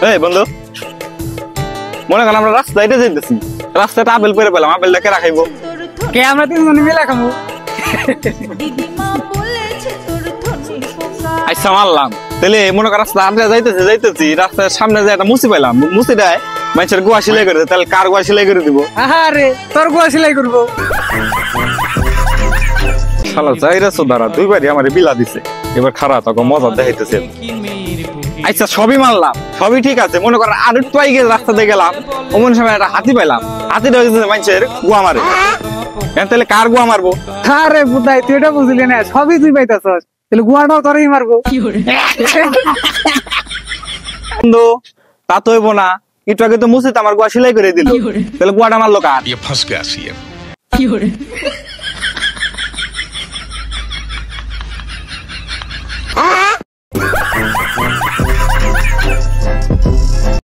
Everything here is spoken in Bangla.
এই বন্ধু মনে করেন আমরা রাস্তায় যেতেছি, রাস্তায় আপেল পেরে পেলাম, আপেলটা কেরা খাইবো? কে আমরা তিনজনে মিলে খাবো। আচ্ছা মানলাম, তাহলে মনে কর রাস্তা আমরা যাইতেছি রাস্তার সামনে যে একটা মুসি পাইলাম, মুসি দেয় মানুষের গোয়া সেলাই করে, তাহলে কার গোয়া সেলাই করে দিব? আরে তোর গোয়া সেলাই করবো। শালা যাইরা সোদারা দুইবারই আমার বিলা দিছে, এবার খারাপ তখন মজা দেখাইতেছে। আচ্ছা সবই মানলাম, সবই ঠিক আছে, মনে কর আর একটু আগে রাস্তাতে গেলাম, অমন সময় একটা হাতি পাইলাম, হাতিটা হয়েছে মানুষের গোয়া মারে, তাহলে কার গোয়া মারবো? আরে বুদাই তুই এটা বুঝলি না, সবই তুই পাইতাছস, তাহলে গোয়াটাও তোরই মারবো। বন্ধু তা তো হইব না, একটু আগে তো মুসিতে আমার গোয়া সেলাই করে দিল, তাহলে গোয়াটা মারলো কার?